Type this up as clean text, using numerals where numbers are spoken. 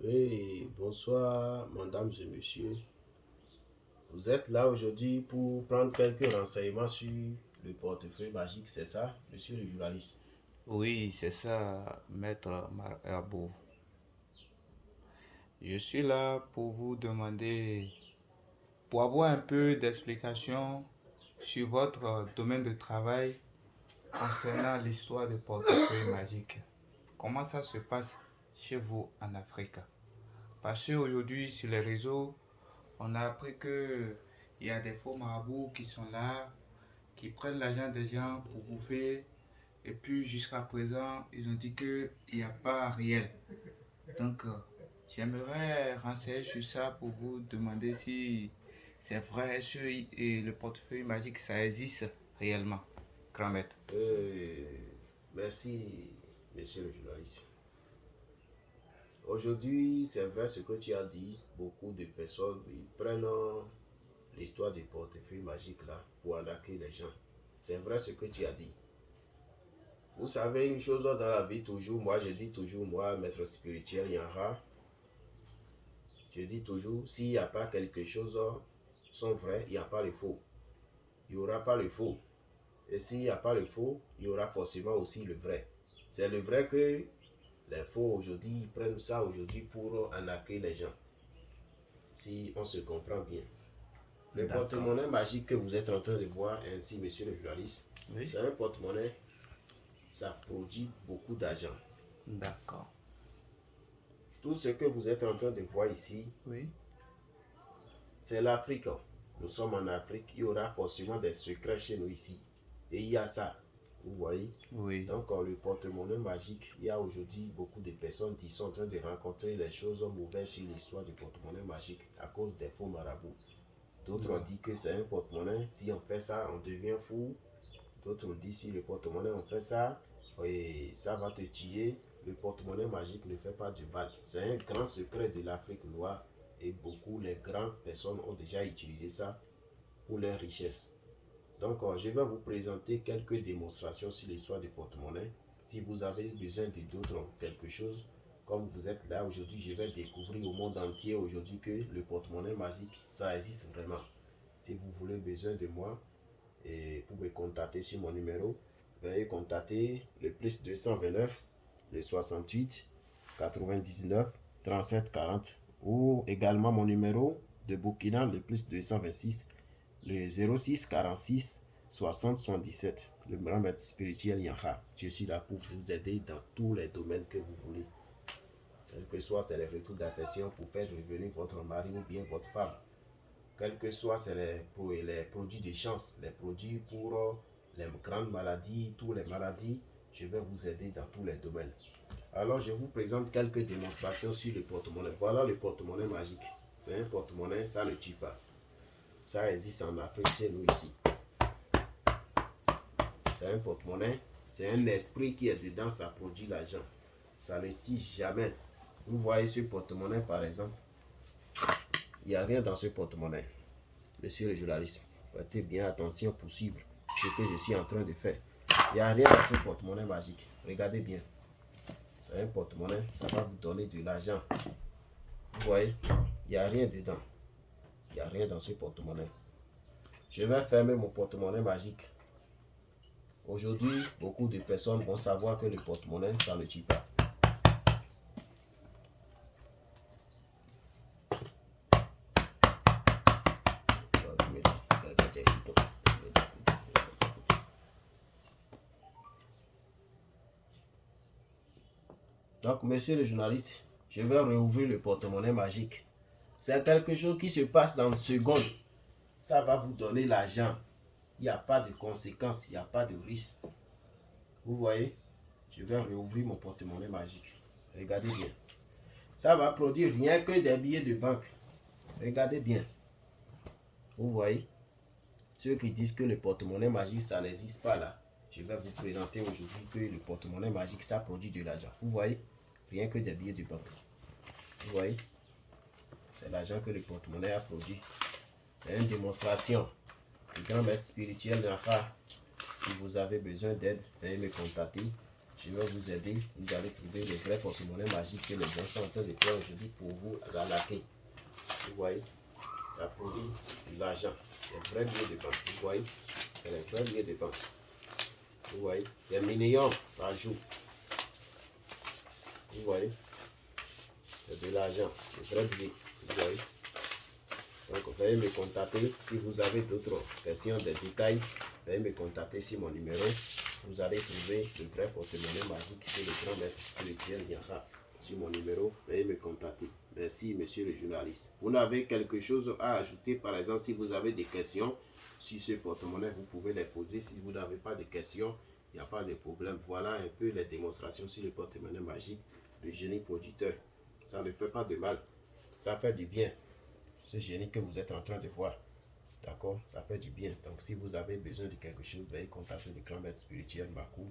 Oui, bonsoir, mesdames et messieurs. Vous êtes là aujourd'hui pour prendre quelques renseignements sur le portefeuille magique, c'est ça, monsieur le journaliste? Oui, c'est ça, maître Marabo. Je suis là pour vous demander, pour avoir un peu d'explication sur votre domaine de travail concernant l'histoire du portefeuille magique. Comment ça se passe chez vous en Afrique? Parce qu'aujourd'hui, sur les réseaux, on a appris que il y a des faux marabouts qui sont là, qui prennent l'argent des gens pour bouffer. Et puis jusqu'à présent, ils ont dit qu'il n'y a pas réel. Donc, j'aimerais renseigner sur ça pour vous demander si c'est vrai, et le portefeuille magique, ça existe réellement, grand maître. Euh, Merci, monsieur le journaliste. Aujourd'hui, c'est vrai ce que tu as dit, beaucoup de personnes ils prennent l'histoire du portefeuille magique là pour arnaquer les gens. C'est vrai ce que tu as dit. Vous savez une chose dans la vie, toujours, moi je dis toujours, moi, maître spirituel Yanra, je dis toujours, s'il n'y a pas quelque chose sont vrais, il n'y a pas le faux. Il n'y aura pas le faux. Et s'il n'y a pas le faux, il y aura forcément aussi le vrai. C'est le vrai que les faux aujourd'hui, ils prennent ça aujourd'hui pour arnaquer les gens. Si on se comprend bien. Le D'accord. porte-monnaie magique que vous êtes en train de voir ainsi, monsieur le journaliste, Oui. c'est un porte-monnaie, ça produit beaucoup d'argent. D'accord. Tout ce que vous êtes en train de voir ici, Oui. c'est l'Afrique. Nous sommes en Afrique, il y aura forcément des secrets chez nous ici. Et il y a ça, vous voyez. Oui. Donc le porte-monnaie magique, il y a aujourd'hui beaucoup de personnes qui sont en train de rencontrer les choses mauvaises sur l'histoire du porte-monnaie magique à cause des faux marabouts. D'autres ont dit que c'est un porte-monnaie, si on fait ça, on devient fou. D'autres disent si le porte-monnaie on fait ça, et ça va te tuer. Le porte-monnaie magique ne fait pas du mal. C'est un grand secret de l'Afrique noire et beaucoup les grandes personnes ont déjà utilisé ça pour leur richesse. Donc je vais vous présenter quelques démonstrations sur l'histoire du porte-monnaie. Si vous avez besoin de d'autres quelque chose, comme vous êtes là aujourd'hui, je vais découvrir au monde entier aujourd'hui que le porte-monnaie magique, ça existe vraiment. Si vous voulez besoin de moi, et pour me contacter sur mon numéro, veuillez contacter le plus 229, le 68 99 37 40 ou également mon numéro de Burkina, le plus 226, le 06 46 60 77. Le grand maître spirituel Yanha. Je suis là pour vous aider dans tous les domaines que vous voulez. Quel que soit, c'est les retours d'affection pour faire revenir votre mari ou bien votre femme. Quel que soit, c'est les produits de chance, les produits pour les grandes maladies, toutes les maladies. Je vais vous aider dans tous les domaines. Alors, je vous présente quelques démonstrations sur le porte-monnaie. Voilà le porte-monnaie magique. C'est un porte-monnaie, ça ne tue pas. Ça existe en Afrique, chez nous ici. C'est un porte-monnaie, c'est un esprit qui est dedans, ça produit l'argent. Ça ne tue jamais. Vous voyez ce porte-monnaie par exemple. Il n'y a rien dans ce porte-monnaie. Monsieur le journaliste, faites bien attention pour suivre ce que je suis en train de faire. Il n'y a rien dans ce porte-monnaie magique. Regardez bien. C'est un porte-monnaie, ça va vous donner de l'argent. Vous voyez, il n'y a rien dedans. Il n'y a rien dans ce porte-monnaie. Je vais fermer mon porte-monnaie magique. Aujourd'hui, beaucoup de personnes vont savoir que le porte-monnaie, ça ne tue pas. Donc, monsieur le journaliste, je vais rouvrir le porte-monnaie magique. C'est quelque chose qui se passe dans une seconde. Ça va vous donner l'argent. Il n'y a pas de conséquences, il n'y a pas de risque. Vous voyez, je vais rouvrir mon porte-monnaie magique. Regardez bien. Ça va produire rien que des billets de banque. Regardez bien. Vous voyez, ceux qui disent que le porte-monnaie magique, ça n'existe pas là. Je vais vous présenter aujourd'hui que le porte-monnaie magique, ça produit de l'argent. Vous voyez, rien que des billets de banque. Vous voyez, c'est l'argent que le porte-monnaie a produit. C'est une démonstration. Le grand maître spirituel d'Afrique. Si vous avez besoin d'aide, veuillez me contacter. Je vais vous aider. Vous allez trouver les vrais porte-monnaie magiques que les gens sont en train de faire aujourd'hui pour vous arnaquer. Vous voyez, ça produit de l'argent. Des vrais billets de banque. Vous voyez, c'est les vrais billets de banque. Vous voyez, des millions par jour. Vous voyez, c'est de l'argent, des vrais billets. Vous voyez. Donc, veuillez me contacter si vous avez d'autres questions, des détails. Veuillez me contacter sur mon numéro. Vous allez trouver le vrai porte-monnaie magique sur le grand maître spirituel Yara. Sur mon numéro, veuillez me contacter. Merci, monsieur le journaliste. Vous n'avez quelque chose à ajouter, par exemple, si vous avez des questions sur ce porte-monnaie, vous pouvez les poser. Si vous n'avez pas de questions, il n'y a pas de problème. Voilà un peu les démonstrations sur le porte-monnaie magique de génie producteur. Ça ne fait pas de mal. Ça fait du bien. Ce génie que vous êtes en train de voir. D'accord? Ça fait du bien. Donc, si vous avez besoin de quelque chose, veuillez contacter le grand maître spirituel Makou